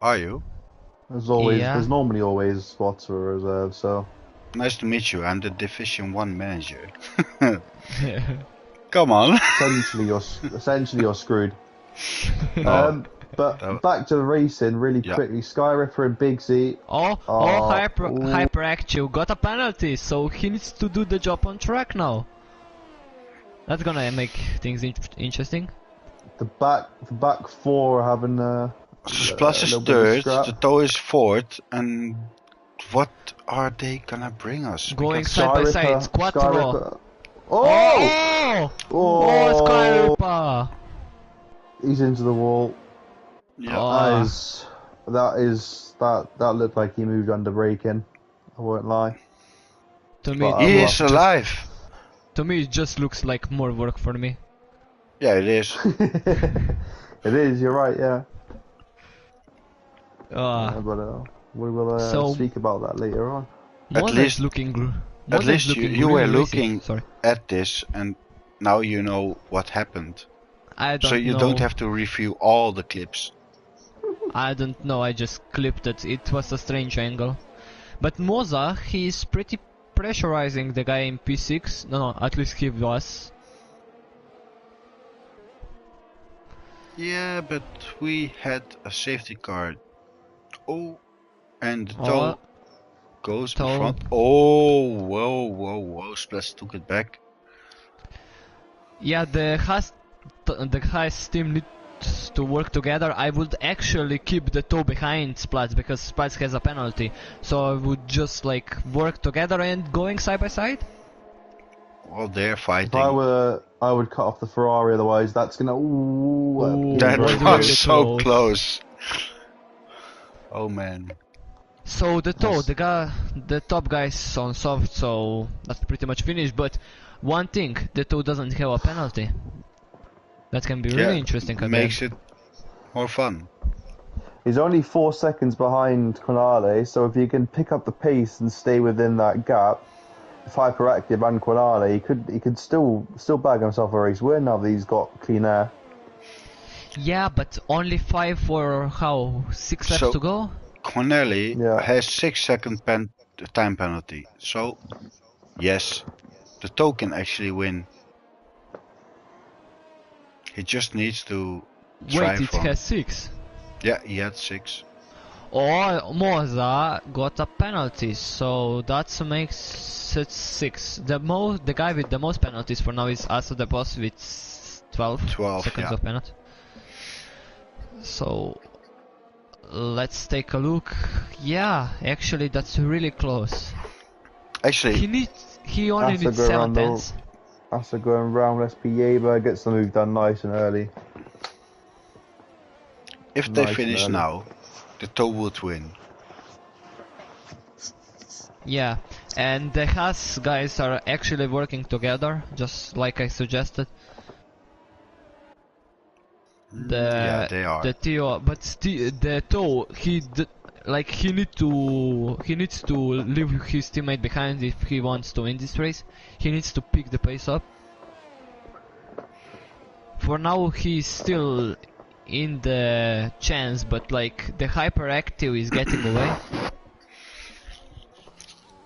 D: Are you?
A: There's always,
B: Yeah.
A: there's normally always spots for a reserve, so.
D: Nice to meet you, I'm the Division 1 manager. Come on.
A: essentially you're screwed.
D: Oh.
A: But
D: That-
A: back to the racing really
D: Yeah.
A: quickly. Sky Ripper and Big Z.
B: Oh,
A: Oh, ooh.
B: Hyperactive got a penalty, so he needs to do the job on track now. That's gonna make things interesting.
A: The back four are having
D: Splat is
A: little bit of
D: third,
A: scrap.
D: the Toe is fourth, and what are they gonna bring us?
B: Going
D: Because-
B: side by
A: Sky
B: side,
A: Ripper,
B: Quattro.
A: Sky Ripper. Oh!
B: Oh! Oh, Sky Ripper!
A: He's into the wall.
D: Yeah.
B: Oh.
A: That looked like he moved under braking. I won't lie.
B: To me,
A: But,
D: He
A: well,
D: is alive.
B: to me, it just looks like more work for me.
D: Yeah, it is.
A: It is. You're right. Yeah.
B: Uh,
A: But we will
B: So-
A: speak about that later on.
D: At
B: Moses
D: least-
B: looking.
D: At
B: Moses
D: least
B: looking
D: you were
B: really
D: looking
B: racing. Sorry,
D: at this, and now you know what happened.
B: I don't
D: So you
B: know.
D: don't have to review all the clips.
B: I don't know. I just clipped it. It was a strange angle. But Moza, he's pretty pressurizing the guy in P6. No, at least he was.
D: Yeah, but we had a safety car. Oh, and the
B: Oh.
D: Toe goes in
B: Toe.
D: front. Oh, whoa. Splash took it back.
B: Yeah, the Haas team needs to work together. I would actually keep the toe behind Splats because Splats has a penalty. So I would just like work together and going side by side.
D: Well, they're
A: If
D: fighting.
A: I were, I would cut off the Ferrari. Otherwise, that's gonna.
B: Ooh,
D: That
B: was
D: was
B: really
D: so
B: close.
D: close. Oh man.
B: So the toe,
A: Yes.
B: the top guy's on soft, so that's pretty much finished. But one thing, the toe doesn't have a penalty. That can be really interesting. Again.
D: Makes it more fun.
A: He's only 4 seconds behind Quinale, so if you can pick up the pace and stay within that gap, if Hyperactive and Quinale, he could still bag himself a race win now that he's got clean air.
B: Yeah, but only 5 or how 6 laps
D: So-
B: to go.
D: Corneli
A: Yeah.
D: has 6-second time penalty. So, yes, the toe can actually win. He just needs to try
B: Wait, it
D: for.
B: has 6.
D: Yeah, he had 6.
B: Oh, Moza got a penalty, so that makes it 6. The guy with the most penalties for now is also the boss with 12 seconds
D: yeah.
B: of penalty. So let's take a look. Yeah, actually that's really close.
D: Actually,
B: He only
A: Has to
B: needs
A: go
B: 7
A: around the-
B: tenths.
A: Asa going round, let's be Yaber, gets the move done nice and early.
D: if they
A: Nice
D: finish
A: and early.
D: now, the toe would win.
B: Yeah, and the Haas guys are actually working together, just like I suggested.
D: Yeah, they are.
B: The Theo, but the Toe, he needs to leave his teammate behind if he wants to win this race. He needs to pick the pace up. For now, he's still in the chance, but like the hyperactive is getting away.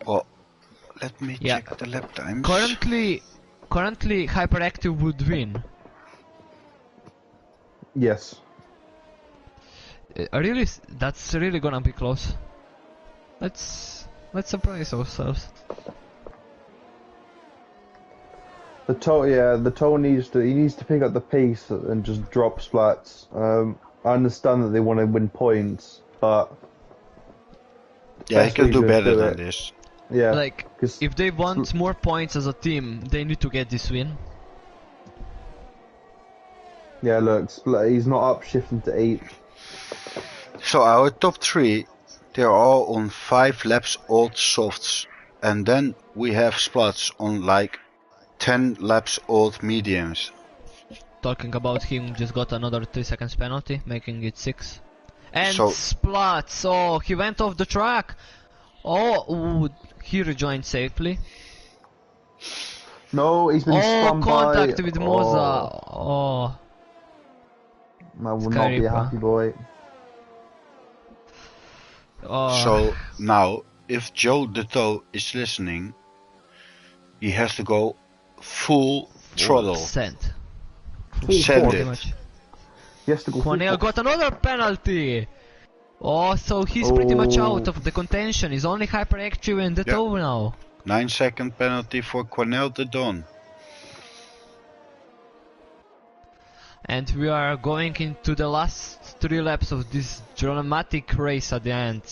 D: Oh, let me
B: Yeah.
D: check the lap times.
B: Currently, hyperactive would win.
A: Yes.
B: Really, that's really gonna be close. Let's surprise ourselves.
A: The toe needs to pick up the pace and just drop splats. I understand that they want to win points, but
D: Yeah, he
A: best
D: can
A: way
D: do
A: to
D: better
A: do
D: than
A: it.
D: this.
A: Yeah,
B: Like,
A: 'cause
B: if they want more points as a team, they need to get this win.
A: yeah, look, he's not up shifting to 8.
D: So our top 3, they're all on 5 laps old softs. And then we have splats on like 10 laps old mediums.
B: Talking about him, just got another 3 seconds penalty, making it 6. And
D: So-
B: Splats, oh, he went off the track. Oh, ooh, he rejoined safely.
A: No, he's been
B: Oh,
A: spun
B: contact
A: by.
B: with Moza. Oh,
A: That will not be a
B: Skyripa.
A: happy boy.
B: oh.
D: So now, if Joe the Toe is listening, he has to go full throttle.
B: Send.
D: Send
B: Pretty
D: it.
B: much.
A: He has to go.
B: Cornel got another penalty. Oh, so he's pretty much
A: Oh.
B: out of the contention. He's only hyperactive and the
D: Yeah.
B: toe now.
D: 9-second penalty for Cornel de Don.
B: And we are going into the last 3 laps of this dramatic race at the end.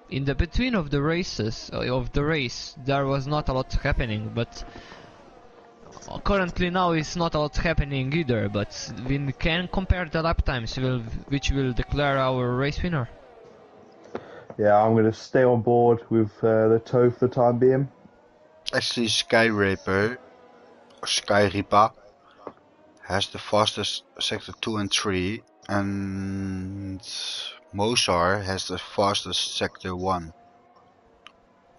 B: In the between of the race, there was not a lot happening, but currently now is not a lot happening either, but we can compare the lap times, which will declare our race winner.
A: Yeah, I'm gonna stay on board with the toe for the time being.
D: Actually, Skyripa has the fastest sector 2 and 3, and Mozart has the fastest sector 1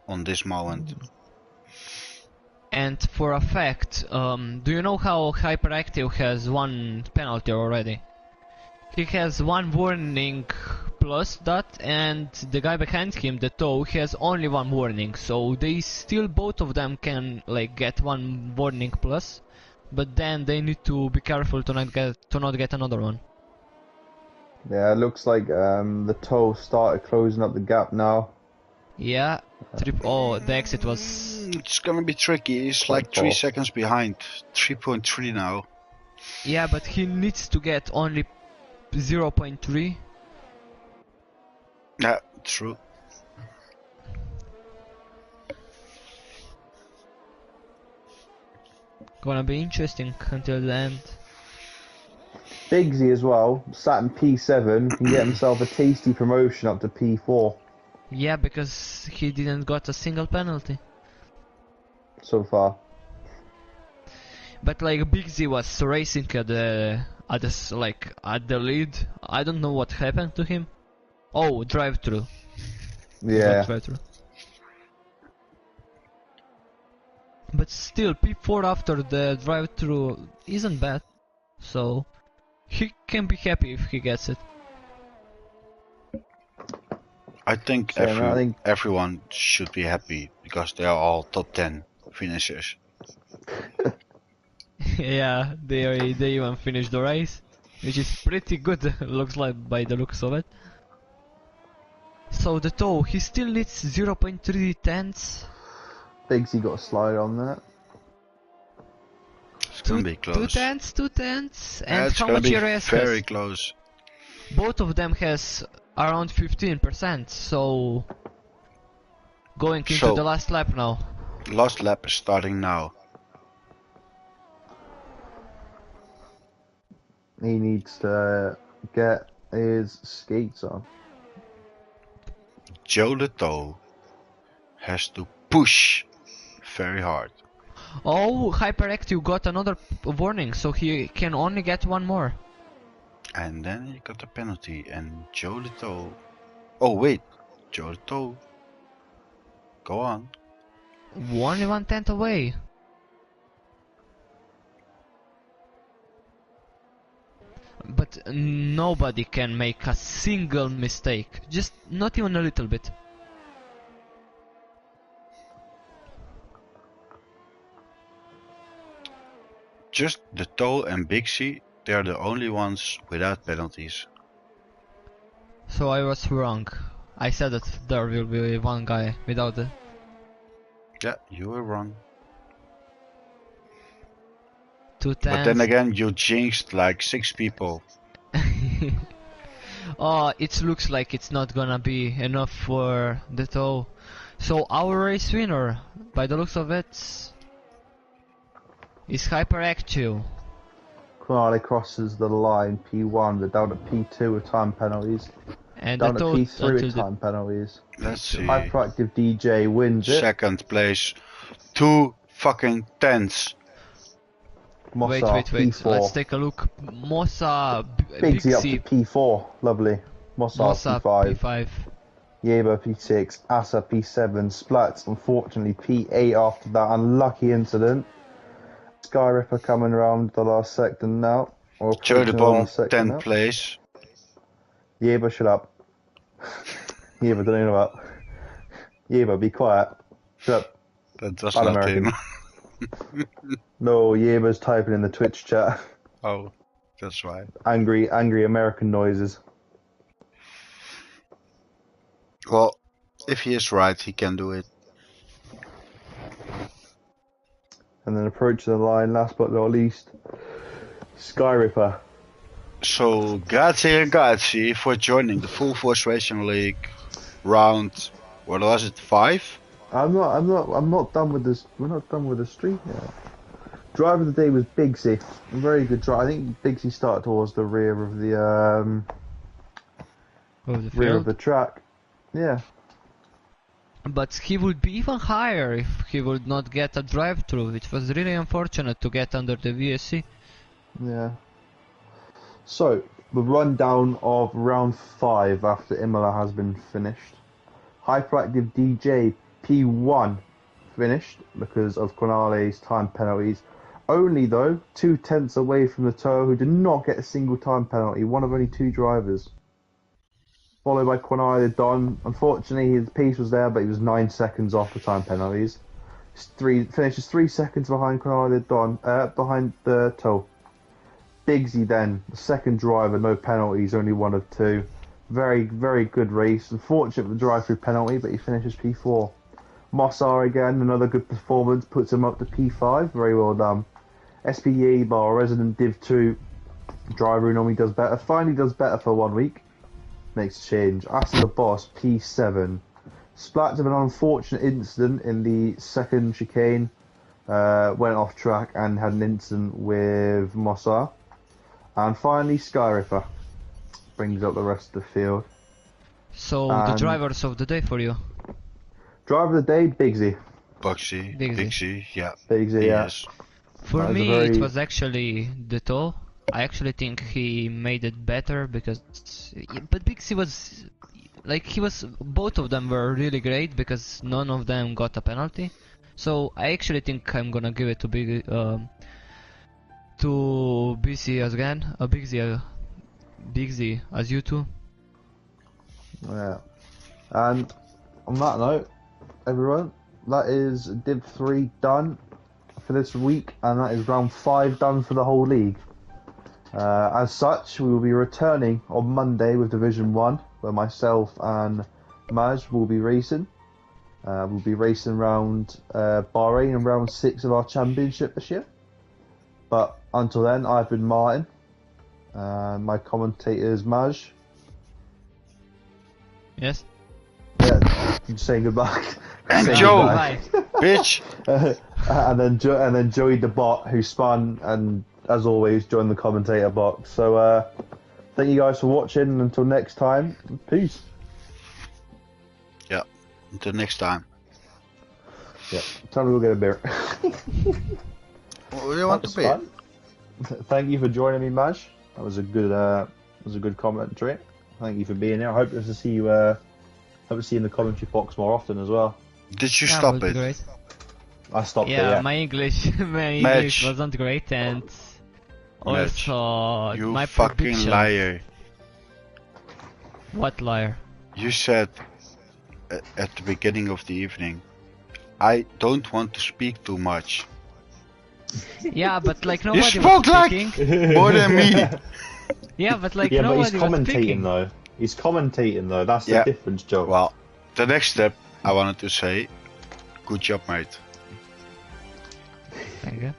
D: on this moment.
B: And for a fact, do you know how Hyperactive has 1 penalty already? He has 1 warning plus that, and the guy behind him, the Toe, has only 1 warning. So they still, both of them can like get 1 warning plus, but then they need to be careful to not get another one.
A: Yeah, it looks like the toe started closing up the gap now.
B: Yeah, oh, the exit was.
D: It's gonna be tricky. He's like 3 seconds behind. 3.3 now.
B: Yeah, but he needs to get only 0.3.
D: Yeah, true.
B: Gonna be interesting until the end.
A: Bigsy as well, sat in P7, can get himself a tasty promotion up to P4
B: Yeah, because he didn't got a single penalty.
A: so far.
B: But like Big Z was racing at the lead. I don't know what happened to him. Oh, drive through.
A: Yeah.
B: Drive through. But still, P4 after the drive through isn't bad. So he can be happy if he gets it.
D: I think
A: So, I think
D: everyone should be happy because they are all top 10 finishers.
B: Yeah, they even finished the race, which is pretty good. Looks like by the looks of it. So the tow, he still needs 0.3 tenths.
A: Bigsy got a slide on that.
D: It's gonna be close.
B: 2 tenths, and
D: It's
B: how
D: gonna
B: much
D: be
B: RS
D: very
B: has?
D: close.
B: Both of them has around 15%, so going into
D: So-
B: the last lap now.
D: Last lap is starting now.
A: He needs to get his skates on.
D: Joe Leto has to push very hard.
B: Oh, Hyperactive got another warning, so he can only get one more.
D: And then he got a penalty and Joe Leto. Oh wait, Joe Leto. Go on.
B: Only 1/10 away. But nobody can make a single mistake. Just not even a little bit.
D: Just Leto and Bixie, they are the only ones without penalties.
B: So I was wrong. I said that there will be one guy without it.
D: Yeah, you were wrong.
B: 2
D: But then
B: tenths.
D: again, you jinxed like 6 people.
B: Oh, it looks like it's not gonna be enough for the tow. So our race winner, by the looks of it, is Hyperactive.
A: Quinale crosses the line P1, but down to P2 with time penalties.
B: And
A: Down
B: the
A: to
B: tow
A: P3
B: until
A: with
B: the
A: time penalties.
D: Let's see.
A: Hyperactive DJ wins it.
D: Second place. 2 fucking tenths.
A: Mossa,
B: wait.
A: P4.
B: Let's take a look. Mossa,
A: Bigsy up to
B: Bixie,
A: P4. Lovely. Mossa,
B: Mossa
A: P5.
B: P5.
A: Yeber P6. Asa P7. Splats, unfortunately, P8 after that unlucky incident. Sky Ripper coming around the last second now. Or
D: Joe
A: approaching
D: the
A: the
D: Bomb,
A: last second
D: 10th
A: now.
D: place.
A: Yeber, shut up. Yeber, don't know about. Yeber, be quiet. Shut up.
D: That was
A: Not
D: not
A: American.
D: him.
A: No, Yeber's typing in the Twitch chat.
D: Oh, that's why.
A: Angry American noises.
D: Well, if he is right, he can do it.
A: And then approaching the line, last but not least, Sky Ripper.
D: So, grazie ragazzi for joining the Full Force Racing League round, what was it, 5?
A: I'm not done with this. We're not done with the stream yet. Driver of the day was Bigsy. A very good driver. I think Bigsy started towards the rear of the
B: Of the
A: rear
B: field.
A: of the track. Yeah.
B: But he would be even higher if he would not get a drive-through. It was really unfortunate to get under the VSC.
A: Yeah. So, the rundown of round 5 after Imola has been finished. Hyperactive DJ P1 finished because of Quinale's time penalties. Only though, 2 tenths away from the tow, who did not get a single time penalty, one of only 2 drivers. Followed by Quinale Don. Unfortunately, his pace was there, but he was 9 seconds off the time penalties. Finishes 3 seconds behind Quinale Don, behind the tow. Bigsy then, the second driver, no penalties, only 1 of 2. Very, very good race. Unfortunate for the drive-through penalty, but he finishes P4. Mossar again, another good performance, puts him up to P5. Very well done. SPE bar, resident Div 2 driver who normally does better, finally does better for 1 week. Makes a change. After the boss, P7. Splats of an unfortunate incident in the second chicane. Went off track and had an incident with Mossar. And finally, Sky Ripper brings up the rest of the field.
B: So the drivers of the day for you.
A: Driver of the day, Bigsy.
D: Bixie, yeah.
A: Bigsy, yeah.
D: Yes.
B: For
A: That was a
B: me,
A: very-
B: it was actually the tow. I actually think he made it better because, but Bixie was like both of them were really great because none of them got a penalty. So I actually think I'm gonna give it to to BC again. Big Z as you two.
A: Yeah. And on that note, everyone, that is Div 3 done for this week, and that is round 5 done for the whole league. As such, we will be returning on Monday with Division 1, where myself and Maj will be racing. We'll be racing round Bahrain in round 6 of our championship this year. But until then, I've been Martin. My commentator is Maj.
B: Yes.
A: Yeah, I'm saying goodbye.
D: And
A: Saying
D: Joe,
A: goodbye.
D: bitch.
A: and then Joey the bot, who spun and as always joined the commentator box. So thank you guys for watching, and until next time, peace.
D: Yeah, until next time.
A: Yeah, time to go get a beer.
D: What do you want to be?
A: Thank you for joining me, Maj. That was a good commentary. Thank you for being here. I hope to see you. Hope to see you in the commentary box more often as well.
D: Did you
B: Yeah,
D: stop
B: would be
D: it?
B: great.
A: I stopped it.
B: Yeah,
A: Yeah.
B: my English
D: Match.
B: wasn't great, and
D: Match.
B: also
D: You
B: my
D: fucking
B: prediction.
D: liar.
B: What liar?
D: You said at the beginning of the evening, I don't want to speak too much.
B: Yeah, but like
D: You
B: nobody
D: spoke
B: was
D: like
B: speaking.
D: more than me.
B: Yeah, but like
A: Yeah, but
B: nobody
A: he's
B: was
A: commentating
B: speaking.
A: though. He's commentating though. That's
D: Yeah.
A: the difference, Joe.
D: Well, the next step I wanted to say, good job, mate.
B: Thank you.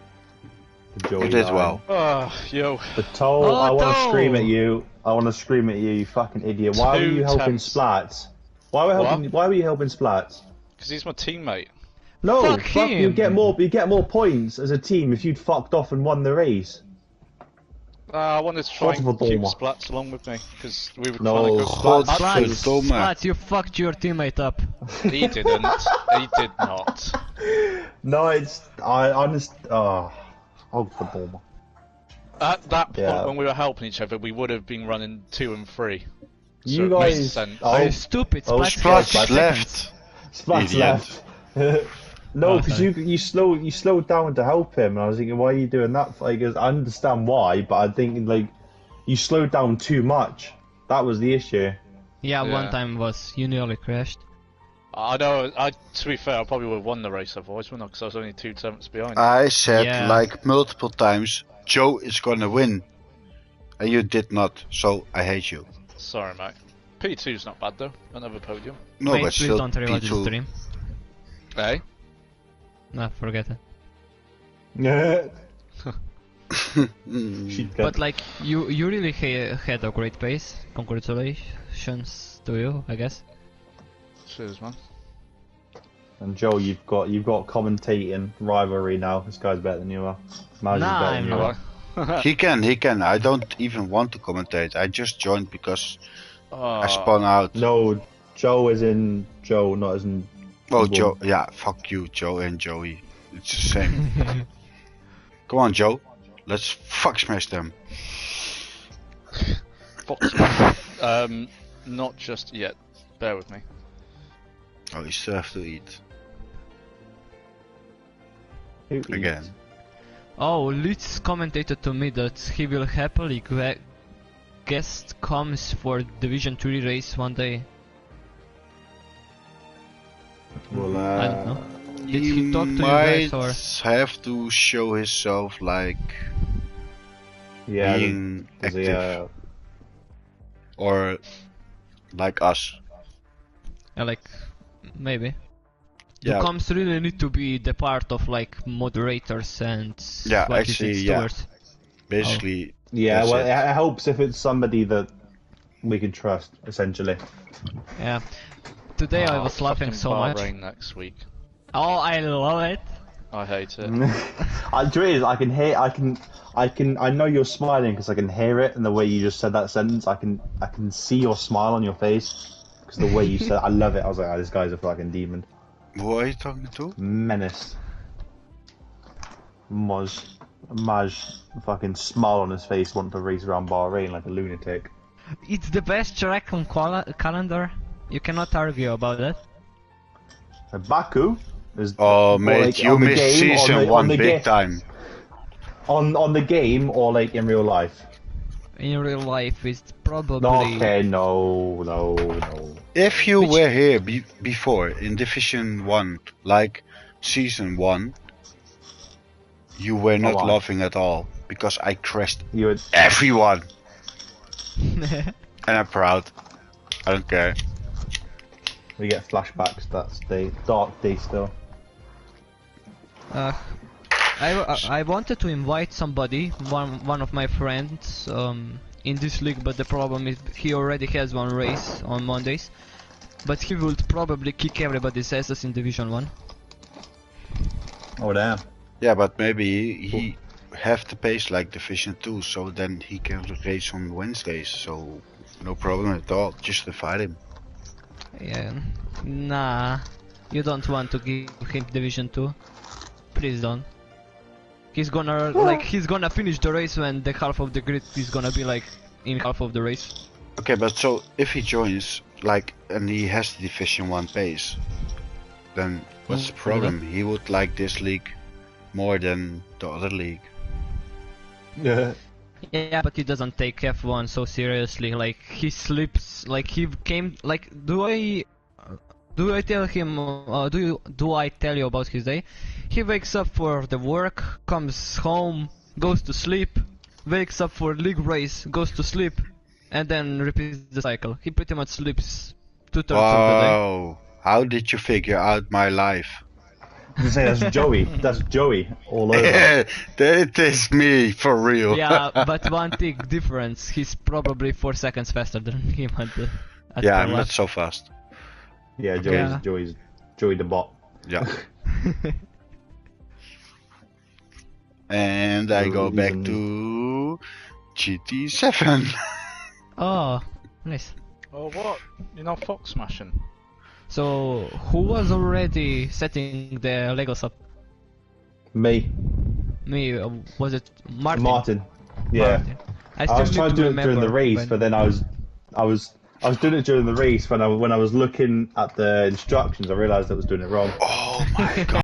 A: Joey
D: You did
A: Ryan.
D: well.
E: Oh, yo.
A: But Toll,
B: Oh,
A: I want to
B: Toll.
A: scream at you. I want to scream at you, you fucking idiot. Why were you helping
E: Two-tenths.
A: Splats? Why were you helping Splats?
E: Because he's my teammate.
A: No,
B: Fuck
A: you
B: him.
A: get more points as a team if you'd fucked off and won the race.
E: I wanted to try
A: What
E: and
A: of a
E: keep
A: bomber.
E: Splats along with me, because we were
A: No,
E: trying to go
D: God,
E: Splats.
D: Domme.
B: Splats, you fucked your teammate up.
E: He didn't. He did not.
A: No, I just oh the bomber.
E: At that point,
A: Yeah.
E: when we were helping each other, we would have been running 2 and 3. So
A: You
E: it makes
A: guys,
E: sense.
B: Are
A: oh,
B: you stupid?
A: oh,
B: Splats
A: Splats
B: has 10
D: left.
B: seconds.
A: Splats
D: Idiot.
A: left. No,
B: Oh,
A: because
B: sorry.
A: you slowed down to help him, and I was thinking, why are you doing that? Like, I understand why, but I think like you slowed down too much. That was the issue.
B: Yeah, one
E: Yeah.
B: time you nearly crashed.
E: I know, to be fair, I probably would have won the race otherwise, wouldn't I? Because I was only 2 tenths behind.
D: I said
B: Yeah.
D: like multiple times, Joe is gonna win. And you did not, so I hate you.
E: Sorry, mate. P2's not bad though. Another podium.
D: No,
B: Wait,
D: but
B: please
D: still
B: don't rewatch the
D: P2.
B: stream.
E: Hey?
B: Nah, forget it.
A: Yeah.
D: Mm.
B: But like, you really had a great pace. Congratulations to you, I guess.
E: Cheers, man.
A: And Joel, you've got commentating rivalry now. This guy's better than you are. Maj is
B: Nah,
A: better
B: I'm
A: than you
B: not.
A: are.
D: He can. I don't even want to commentate. I just joined because
E: Oh,
D: I spun out.
A: No, Joe is in Joe, not as in.
D: Oh,
A: Well-
D: Joe. Yeah, fuck you, Joe and Joey. It's the same. Come on, Joe. Let's fuck smash them.
E: Fox. Not just yet. Bear with me.
D: Oh, you still have to eat.
A: Who eats?
D: Again.
B: Oh, Lutz commented to me that he will happily guest comes for Division 3 race one day.
A: Well,
B: I don't know. Did
D: He
B: he talk to you
D: might
B: guys or?
D: have to show himself like
A: Yeah,
D: being
A: there's
D: active,
A: a,
D: or like us.
B: Like, maybe.
D: Yeah.
B: The comms really need to be the part of like moderators and
D: Yeah,
B: what is
D: actually,
B: it,
D: yeah.
B: stewards.
D: Basically,
A: yeah.
D: that's
A: Well,
D: it.
A: it helps if it's somebody that we can trust, essentially.
B: Yeah. Today I
E: Oh,
B: was laughing
E: fucking
B: so much.
E: Bahrain next week.
B: Oh, I love it.
E: I hate it.
A: Do you know what it is? I know you're smiling because I can hear it, and the way you just said that sentence, I can see your smile on your face because the way you said, I love it. I was like, oh, this guy's a fucking demon,
D: Who are you talking to?
A: menace. Maj, fucking smile on his face, wanting to race around Bahrain like a lunatic.
B: It's the best track on calendar. You cannot argue about that.
A: Baku is
D: Oh,
A: more
D: mate,
A: like
D: you
A: on the
D: missed
A: game,
D: season
A: on the
D: 1
A: ga-
D: big time.
A: On the game or like in real life?
B: In real life, it's probably.
A: Okay, no.
D: If you
B: Which-
D: were here before in Division 1, like Season 1, you were not
A: why?
D: laughing at all because I crashed
A: You would.
D: everyone. And I'm proud. I don't care.
A: We get flashbacks. That's the dark day still.
B: I wanted to invite somebody, one of my friends, in this league, but the problem is he already has one race on Mondays. But he would probably kick everybody's asses in Division 1.
A: Oh damn.
D: Yeah, but maybe he have the pace like Division 2, so then he can race on Wednesdays, so no problem at all. Just invite him.
B: Yeah, nah, you don't want to give him Division 2. Please don't. He's gonna finish the race when the half of the grid is gonna be like in half of the race.
D: Okay, but so if he joins, like, and he has the Division 1 pace, then what's the problem? He would like this league more than the other league.
A: Yeah.
B: Yeah, but he doesn't take F1 so seriously. Like he sleeps. Like he came. Like do I tell him? Do I tell you about his day? He wakes up for the work, comes home, goes to sleep, wakes up for league race, goes to sleep, and then repeats the cycle. He pretty much sleeps 2/3 of the day.
D: Wow, how did you figure out my life?
A: You say that's Joey. That's Joey all over.
D: That is me, for real.
B: Yeah, but one big difference. He's probably 4 seconds faster than him at
D: Yeah,
B: per
D: I'm
B: lap.
D: not so fast.
A: Yeah,
B: Yeah.
A: Joey the bot.
D: Yeah. And I go back
A: Even-
D: to GT7.
B: Oh, nice.
E: Oh, what? You're not Fox smashing?
B: So, who was already setting the Legos up?
A: Me.
B: Me, was it Martin?
A: Martin. Yeah.
B: Martin.
A: I was trying to do it during the race, but then I was doing it during the race when I was looking at the instructions. I realised I was doing it wrong.
D: Oh my god.